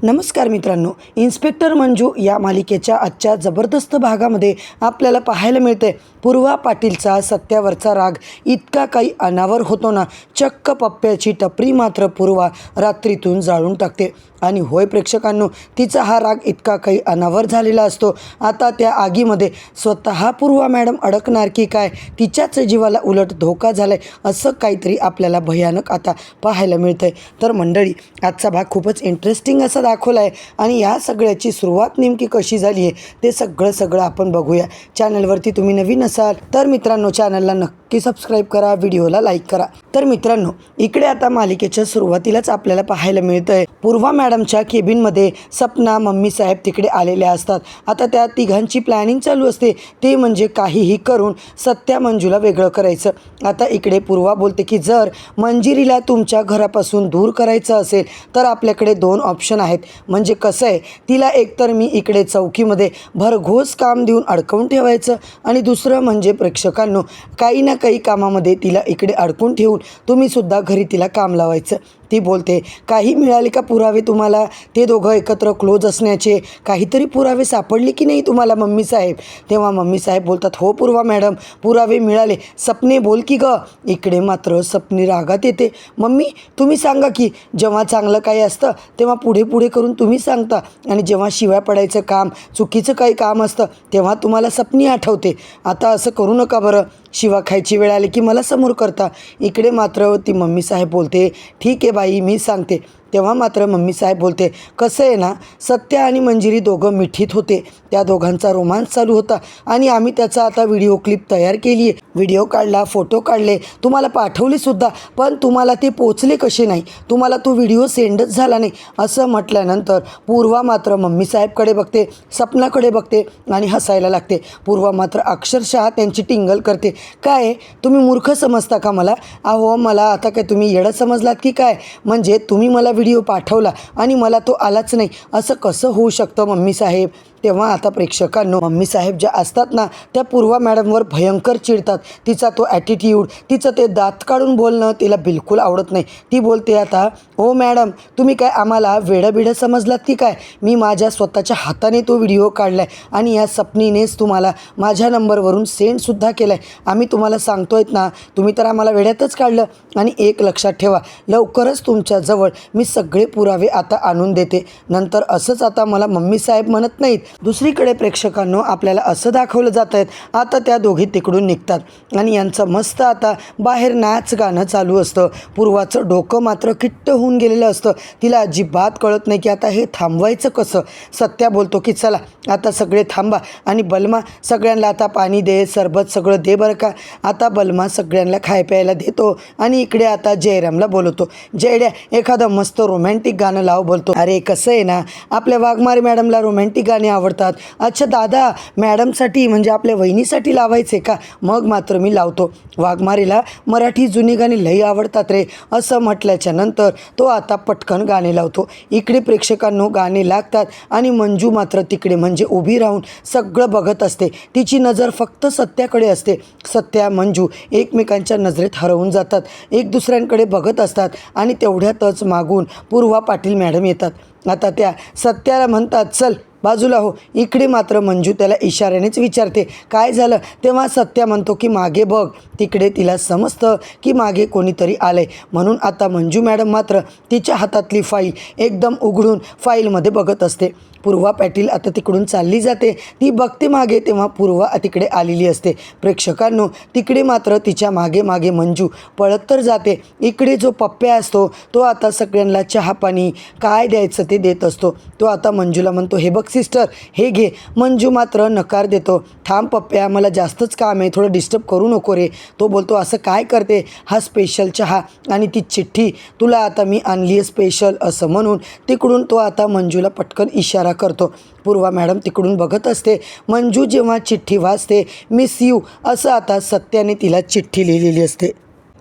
नमस्कार मित्रांनो, इन्स्पेक्टर मंजू या मालिकेच्या आजच्या जबरदस्त भागामध्ये आपल्याला पाहायला मिळते पूर्वा पाटीलचा सत्यावरचा राग इतका काही अनावर होतो ना, चक्क पप्प्याची टपरी मात्र पूर्वा रात्रीतून जाळून टाकते. आणि होय प्रेक्षकांनो, तिचा हा राग इतका काही अनावर झालेला असतो. आता त्या आगीमध्ये स्वतः पूर्वा मॅडम अडकणार की काय, तिच्याच जीवाला उलट धोका झालाय असं काहीतरी आपल्याला भयानक आता पाहायला मिळतंय. तर मंडळी, आजचा भाग खूपच इंटरेस्टिंग असा दाखवला आहे आणि या सगळ्याची सुरुवात नेमकी कशी झाली आहे ते सगळं आपण बघूया. चॅनलवरती तुम्ही नवीन असाल तर मित्रांनो चॅनलला नक्की सबस्क्राईब करा, व्हिडिओला लाईक करा. तर मित्रांनो, इकडे आता मालिकेच्या सुरुवातीलाच आपल्याला पाहायला मिळतंय पूर्वा मॅडमच्या केबिनमध्ये सपना मम्मी साहेब तिकडे आलेल्या असतात. आता त्या तिघांची प्लॅनिंग चालू असते, ते म्हणजे काहीही करून सत्या मंजूला वेगळं करायचं. आता इकडे पूर्वा बोलते की जर मंजिरीला तुमच्या घरापासून दूर करायचं असेल तर आपल्याकडे 2 ऑप्शन आहेत. म्हणजे कसं आहे, तिला एकतर मी इकडे चौकीमध्ये भरघोस काम देऊन अडकवून ठेवायचं आणि दुसरं म्हणजे प्रेक्षकांनो, काही ना काही कामामध्ये तिला इकडे अडकून ठेवून तुम्हीसुद्धा घरी तिला काम लावायचं. ती बोलते, काही मिळाले का पुरावे तुम्हाला, ते दोघं एकत्र क्लोज असण्याचे काहीतरी पुरावे सापडले की नाही तुम्हाला मम्मी साहेब? तेव्हा मम्मी साहेब बोलतात, हो पूर्वा मॅडम, पुरावे मिळाले. सपने बोल की गं. इकडे मात्र सपनी रागात येते, मम्मी तुम्ही सांगा की, जेव्हा चांगलं काही असतं तेव्हा पुढे करून तुम्ही सांगता आणि जेव्हा शिव्या पडायचं काम, चुकीचं काही काम असतं तेव्हा तुम्हाला सपनी आठवते. आता असं करू नका बरं, शिवा खायची वेळ आली की मला समोर करता. इकडे मात्र ती मम्मी साहेब बोलते, ठीक आहे बाई मी सांगते. तेव्हा मात्र मम्मी साहेब बोलते, कसं आहे ना, सत्या आणि मंजिरी दोघं मिठीत होते, त्या दोघांचा रोमांस चालू होता आणि आम्ही त्याचा आता व्हिडिओ क्लिप तयार केली आहे, व्हिडिओ काढला, फोटो काढले, तुम्हाला पाठवलेसुद्धा, पण तुम्हाला ते पोचले कसे नाही, तुम्हाला तो व्हिडिओ सेंडच झाला नाही. असं म्हटल्यानंतर पूर्वा मात्र मम्मी साहेबकडे बघते, सपनाकडे बघते आणि हसायला लागते. पूर्वा मात्र अक्षरशः त्यांची टिंगल करते, काय तुम्ही मूर्ख समजता का मला? अहो मला आता काय तुम्ही येडं समजलात की काय? म्हणजे तुम्ही मला व्हिडिओ पाठवला आणि मला तो आलाच नाही, असं कसं होऊ शकतं मम्मी साहेब? तेव्हा आता प्रेक्षकांनो, मम्मी साहेब ज्या असतात ना, त्या पूर्वा मॅडमवर भयंकर चिडतात. तिचा तो ॲटिट्यूड, तिचं ते दात काढून बोलणं तिला बिलकुल आवडत नाही. ती बोलते आता, ओ मॅडम तुम्ही काय आम्हाला वेडं समजलात की काय? मी माझ्या स्वतःच्या हाताने तो व्हिडिओ काढला आहे आणि या सपनीनेच तुम्हाला माझ्या नंबरवरून सेंडसुद्धा केला आहे. आम्ही तुम्हाला सांगतोय ना, तुम्ही तर आम्हाला वेड्यातच काढलं. आणि एक लक्षात ठेवा, लवकरच तुमच्याजवळ मी सगळे पुरावे आता आणून देते. नंतर असंच आता मला मम्मी साहेब म्हणत नाहीत. दुसरीकडे प्रेक्षकांनो, आपल्याला असं दाखवलं जात आहे, आता त्या दोघी तिकडून निघतात आणि यांचं मस्त आता बाहेर नाच गाणं चालू असतं. पूर्वाचं डोकं मात्र किट्ट होऊन गेलेलं असतं, तिला अजिबात कळत नाही की आता हे थांबवायचं कसं. सत्या बोलतो की चला आता सगळे थांबा आणि बलमा सगळ्यांना आता पाणी दे, सरबत सगळं दे बरं का. आता बलमा सगळ्यांना खाय प्यायला देतो आणि इकडे आता जयरामला बोलवतो, जयड्या एखादं मस्त रोमॅन्टिक गाणं लाव बोलतो. अरे कसं आहे ना, आपल्या वाघमारे मॅडमला रोमॅन्टिक गाणे आवडतात. अच्छा दादा, मॅडमसाठी म्हणजे आपल्या वहिनीसाठी लावायचे का? मग मात्र मी लावतो. वाघमारेला मराठी जुनी गाणी लई आवडतात रे, असं म्हटल्याच्या नंतर तो आता पटकन गाणे लावतो. इकडे प्रेक्षकांनो गाणे लागतात आणि मंजू मात्र तिकडे म्हणजे उभी राहून सगळं बघत असते. तिची नजर फक्त सत्याकडे असते. सत्या मंजू एकमेकांच्या नजरेत हरवून जातात, एक दुसऱ्यांकडे बघत असतात आणि तेवढ्यातच मागून पूर्वा पाटील मॅडम येतात. आता त्या सत्याला म्हणतात, चल बाजूला हो. इकडे मात्र मंजू त्याला इशाऱ्यानेच विचारते, काय झालं? तेव्हा सत्या म्हणतो की मागे बघ. तिकडे तिला समजतं की मागे कोणीतरी आलं आहे, म्हणून आता मंजू मॅडम मात्र तिच्या हातातली फाईल एकदम उघडून फाईलमध्ये बघत असते. पूर्वा पाटील आता तिकडून चालली जाते, ती बघते मागे तेव्हा पूर्वा तिकडे आलेली असते. प्रेक्षकांनो, तिकडे मात्र तिच्या मागे मंजू पळत तर जाते. इकडे जो पप्प्या असतो तो आता सगळ्यांना चहा पाणी काय द्यायचं ते देत असतो. तो आता मंजूला म्हणतो, हे बघ सिस्टर हे घे. मंजू मात्र नकार देतो, थांब पप्प्या मला जास्तच काम आहे, थोडं डिस्टर्ब करू नको रे. तो बोलतो, असं काय करते, हा स्पेशल चहा आणि ती चिठ्ठी तुला आता मी आणली आहे स्पेशल, असं म्हणून तिकडून तो आता मंजूला पटकन इशारा करतो. पूर्वा मॅडम तिकडून बघत असते. मंजू जेव्हा चिठ्ठी वाचते, मिस यू असं आता सत्याने तिला चिठ्ठी लिहिलेली असते.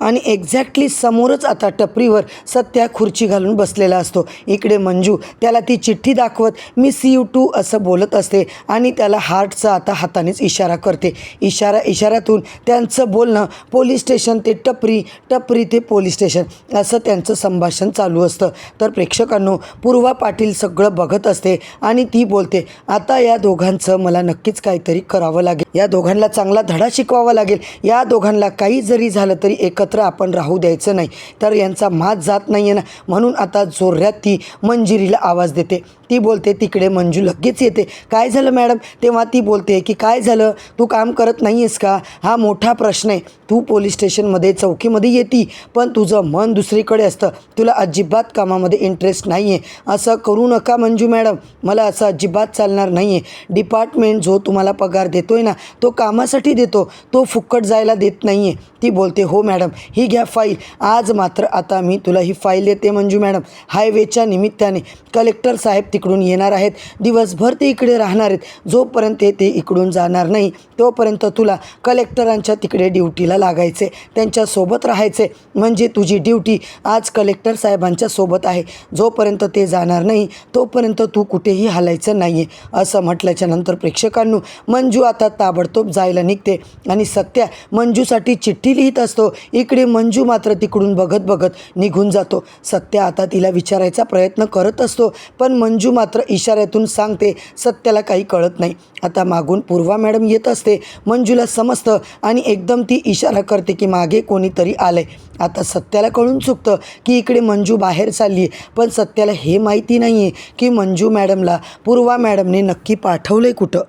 आणि एक्झॅक्टली समोरच आता टपरीवर सत्या खुर्ची घालून बसलेला असतो. इकडे मंजू त्याला ती चिठ्ठी दाखवत मी सी यू टू असं बोलत असते आणि त्याला हार्टचा आता हातानेच इशारा करते. इशाऱ्यातून त्यांचं बोलणं पोलीस स्टेशन ते टपरी, टपरी ते पोलीस स्टेशन असं त्यांचं संभाषण चालू असतं. तर प्रेक्षकांनो, पूर्वा पाटील सगळं बघत असते आणि ती बोलते आता या दोघांचं मला नक्कीच काहीतरी करावं लागेल, या दोघांना चांगला धडा शिकवावा लागेल, या दोघांना काही जरी झालं तरी एकत्र आपण राहू द्यायचं नाही, तर यांचा मात जात नाही आहे ना. म्हणून आता जोरात ती मंजिरीला आवाज देते. ती बोलते तिकडे मंजू लगेच येते. काय झालं मॅडम? तेव्हा ती बोलते की काय झालं, तू काम करत नाही आहेस का? हा मोठा प्रश्न आहे. तू पोलीस स्टेशनमध्ये चौकीमध्ये येती पण तुझं मन दुसरीकडे असतं, तुला अजिबात कामामध्ये इंटरेस्ट नाही आहे. असं करू नका मंजू मॅडम, मला असं अजिबात चालणार नाही आहे. डिपार्टमेंट जो तुम्हाला पगार देतोय ना तो कामासाठी देतो, तो फुकट जायला देत नाही आहे. ती बोलते हो मॅडम, ही घ्या फाईल. आज मात्र आता मी तुला ही फाईल देते मंजू मॅडम. हायवेच्या निमित्ताने कलेक्टर साहेब तिकडून येणार आहेत, दिवसभर ते इकडे राहणार आहेत. जोपर्यंत ते इकडून जाणार नाही तोपर्यंत तुला कलेक्टरांच्या तिकडे ड्युटीला लागायचे, त्यांच्यासोबत राहायचे. म्हणजे तुझी ड्युटी आज कलेक्टर साहेबांच्या सोबत आहे. जोपर्यंत ते जाणार नाही तोपर्यंत तू कुठेही हलायचं नाही आहे. असं म्हटल्याच्या नंतर प्रेक्षकांनो, मंजू आता ताबडतोब जायला निघते आणि सत्या मंजूसाठी चिठ्ठी लिहित असतो. इकडे मंजू मात्र तिकडून बघत निघून जातो. सत्या आता तिला विचारायचा प्रयत्न करत असतो पण मंजू मात्र इशाऱ्यातून सांगते. सत्याला काही कळत नाही. आता मागून पूर्वा मॅडम येत असते. मंजूला समजतं आणि एकदम ती इशारा करते की मागे कोणीतरी आलंय. आता सत्याला कळून चुकतं की इकडे मंजू बाहेर चालली आहे, पण सत्याला हे माहिती नाही आहे की मंजू मॅडमला पूर्वा मॅडमने नक्की पाठवलं आहे कुठं.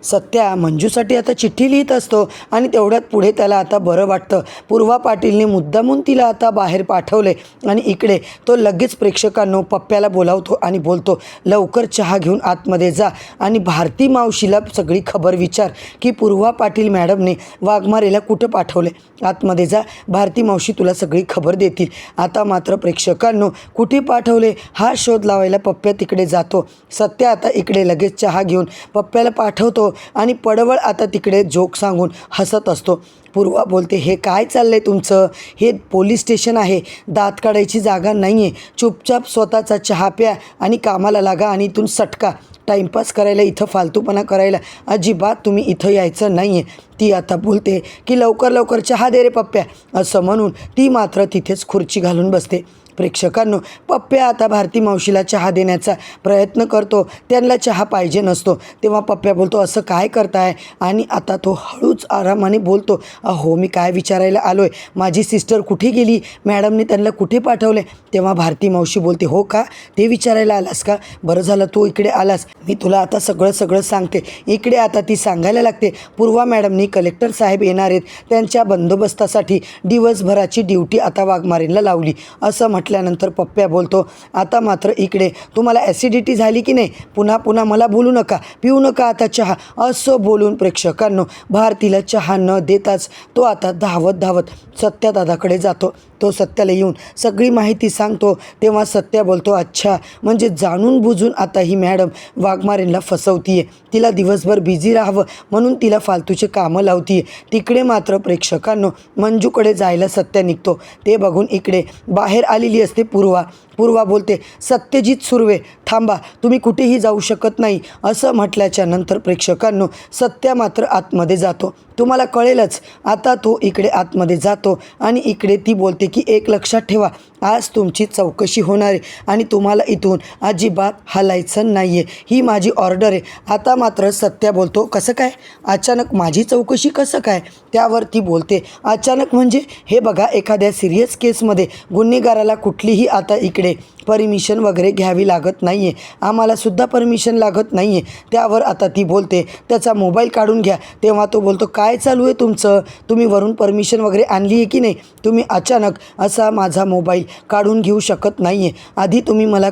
सत्या मंजूसाठी आता चिठ्ठी लिहित असतो आणि तेवढ्यात पुढे त्याला आता बरं वाटतं. पूर्वा पाटीलने मुद्दामून तिला आता बाहेर पाठवले आणि इकडे तो लगेच प्रेक्षकांनो पप्प्याला बोलावतो आणि बोलतो लवकर चहा घेऊन आतमध्ये जा आणि भारती मावशीला सगळी खबर विचार की पूर्वा पाटील मॅडमने वाघमारेला कुठं पाठवले. आतमध्ये जा, भारती मावशी तुला सगळी खबर देतील. आता मात्र प्रेक्षकांनो, कुठे पाठवले हा शोध लावायला पप्प्या तिकडे जातो. सत्या आता इकडे लगेच चहा घेऊन पप्प्याला पाठवतो आणि पडवळ आता तिकडे जोक सांगून हसत असतो. पूर्वा बोलते हे काय चाललंय तुमचं? हे पोलीस स्टेशन आहे, दात काढायची जागा नाही आहे. चुपचाप स्वतःचा चहा प्या आणि कामाला लागा आणि इथून सटका. टाईमपास करायला, इथं फालतूपणा करायला अजिबात तुम्ही इथं यायचं नाही आहे. ती आता बोलते की लवकर चहा दे रे पप्प्या. असं म्हणून ती मात्र तिथेच खुर्ची घालून बसते. प्रेक्षकांनो, पप्प्या आता भारती मावशीला चहा देण्याचा प्रयत्न करतो. त्यांना चहा पाहिजे नसतो. तेव्हा पप्प्या बोलतो असं काय करताय? आणि आता तो हळूच आरामाने बोलतो अहो मी काय विचारायला आलो आहे, माझी सिस्टर कुठे गेली, मॅडमने त्यांना कुठे पाठवले? तेव्हा भारती मावशी बोलते हो का, ते विचारायला आलास का? बरं झालं तू इकडे आलास, मी तुला आता सगळं सांगते. इकडे आता ती सांगायला लागते पूर्वा मॅडमनी कलेक्टर साहेब येणार आहेत, त्यांच्या बंदोबस्तासाठी दिवसभराची ड्युटी आता वाघमारेला लावली. असं म्हटल्यानंतर पप्प्या बोलतो आता मात्र इकडे तुम्हाला ॲसिडिटी झाली की नाही, पुन्हा मला बोलू नका, पिऊ नका आता चहा. असं बोलून प्रेक्षकांनो, भारतीला चहा न देताच तो आता धावत सत्यादादाकडे जातो. तो सत्याला येऊन सगळी माहिती सांगतो. तेव्हा सत्या बोलतो अच्छा, म्हणजे जाणून बुजून आता ही मॅडम वाघमारेंना फसवतीये, तिला दिवसभर बिझी राहावं म्हणून तिला फालतूचे कामं लावतीये. तिकडे मात्र प्रेक्षकांनो, मंजूकडे जायला सत्या निघतो. ते बघून इकडे बाहेर आलेली असते पूर्वा बोलते सत्यजित सुर्वे थांबा, तुम्ही कुठेही जाऊ शकत नाही. असं म्हटल्याच्या नंतर प्रेक्षकांनो, सत्या मात्र आतमध्ये जातो. तुम्हाला कळेलच आता तो इकडे आतमध्ये जातो आणि इकडे ती बोलते की एक लक्षात ठेवा, आज तुमची चौकशी होणार आहे आणि तुम्हाला इथून अजिबात हलायचं नाही आहे, ही माझी ऑर्डर आहे. आता मात्र सत्या बोलतो कसं काय, अचानक माझी चौकशी कसं काय? त्यावर ती बोलते अचानक म्हणजे हे बघा, एखाद्या सिरियस केसमध्ये गुन्हेगाराला कुठलीही आता इकडे परमिशन वगैरे घ्यावी लागत नाही आहे, आम्हालासुद्धा परमिशन लागत नाही आहे. त्यावर आता ती बोलते त्याचा मोबाईल काढून घ्या. तेव्हा तो बोलतो काय चालू आहे तुमचं, तुम्ही वरून परमिशन वगैरे आणली आहे की नाही, तुम्ही अचानक असा माझा मोबाईल काढून घेऊ शकत नाही आहे, आधी तुम्ही मला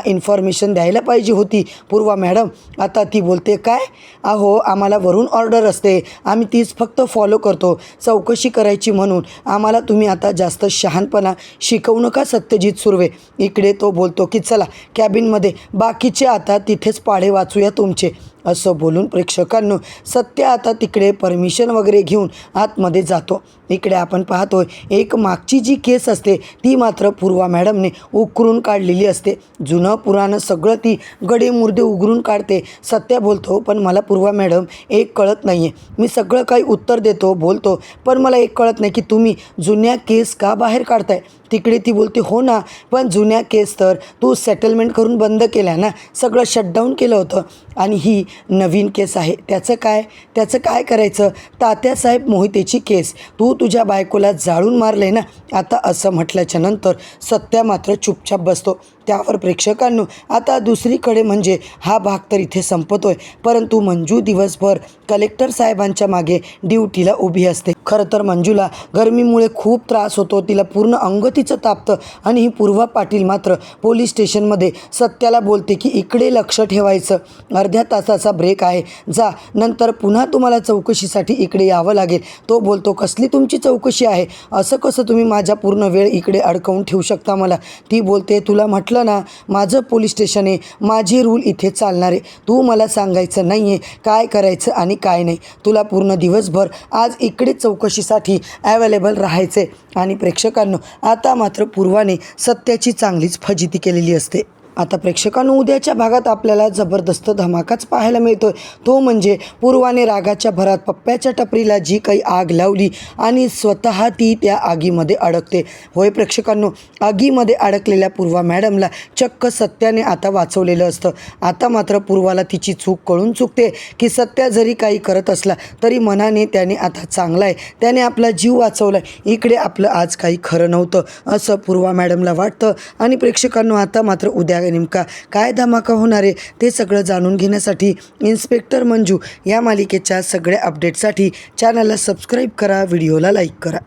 इन्फॉर्मेशन द्यायला पाहिजे होती पूर्वा मॅडम. आता ती बोलते काय, अहो आम्हाला वरून ऑर्डर असते, आम्ही तीच फक्त फॉलो करतो, चौकशी करायची म्हणून आम्हाला तुम्ही आता जास्त शहाणपणा शिकवू नका सत्यजित सुर्वे. इकडे तो बोलतो की चला कॅबिनमध्ये, बाकीचे आता तिथेच पाढे वाचूया तुमचे. असं बोलून प्रेक्षकांनो सत्य आता तिकडे परमिशन वगैरे घेऊन आतमध्ये जातो. इकडे आपण पाहतोय एक मागची जी केस असते ती मात्र पूर्वा मॅडमने उकरून काढलेली असते. जुनं पुराणं सगळं ती गडेमुर्दे उघडून काढते. सत्या बोलतो, पण मला पूर्वा मॅडम एक कळत नाही आहे. मी सगळं काही उत्तर देतो, बोलतो, पण मला एक कळत नाही की तुम्ही जुन्या केस का बाहेर काढताय. तिकडे ती बोलते, हो ना, पण जुन्या केस तर तू सेटलमेंट करून बंद केल्या ना, सगळं शटडाऊन केलं होतं. आणि ही नवीन केस आहे, त्याचं काय करायचं. तात्यासाहेब मोहितेची केस, तू तुझ्या बायकोला जाळून मारले ना. आता असं म्हटल्याच्या नंतर सत्या मात्र चुपचाप बसतो. त्यावर प्रेक्षकांनो आता दुसरीकडे म्हणजे हा भाग तर इथे संपतोय, परंतु मंजू दिवसभर कलेक्टर साहेबांच्या मागे ड्युटीला उभी असते. खरं तर मंजूला गरमीमुळे खूप त्रास होतो, तिला पूर्ण अंग तिचं तापतं. आणि ही पूर्वा पाटील मात्र पोलीस स्टेशनमध्ये सत्याला बोलते की इकडे लक्ष ठेवायचं, अर्ध्या तासाचा ब्रेक आहे, जा, नंतर पुन्हा तुम्हाला चौकशीसाठी इकडे यावं लागेल. तो बोलतो, कसली तुमची चौकशी आहे, असं कसं तुम्ही माझा पूर्ण वेळ इकडे अडकवून ठेवू शकता मला. ती बोलते, तुला म्हटलं ना माझं पोलीस स्टेशन आहे, माझे रूल इथे चालणार आहे, तू मला सांगायचं नाही आहे काय करायचं आणि काय नाही. तुला पूर्ण दिवसभर आज इकडे चौकशीसाठी अवेलेबल राहायचे. आणि प्रेक्षकांनो आता मात्र पूर्वाने सत्याची चांगलीच फजिती केलेली असते. आता प्रेक्षकांनो उद्याच्या भागात आपल्याला जबरदस्त धमाकाच पाहायला मिळतोय. तो म्हणजे पूर्वाने रागाच्या भरात पप्प्याच्या टपरीला जी काही आग लावली आणि स्वतः ती त्या आगीमध्ये अडकते. होय प्रेक्षकांनो, आगीमध्ये अडकलेल्या पूर्वा मॅडमला चक्क सत्याने आता वाचवलेलं असतं. आता मात्र पूर्वाला तिची चूक कळून चुकते की सत्या जरी काही करत असला तरी मनाने त्याने आता चांगला आहे, त्याने आपला जीव वाचवला आहे, इकडे आपलं आज काही खरं नव्हतं असं पूर्वा मॅडमला वाटतं. आणि प्रेक्षकांनो आता मात्र उद्या नेमका काय धमाका होणार आहे ते सगळं जाणून घेण्यासाठी इन्स्पेक्टर मंजू या मालिकेच्या सगळ्या अपडेटसाठी चॅनलला सबस्क्राईब करा, व्हिडिओला लाईक करा.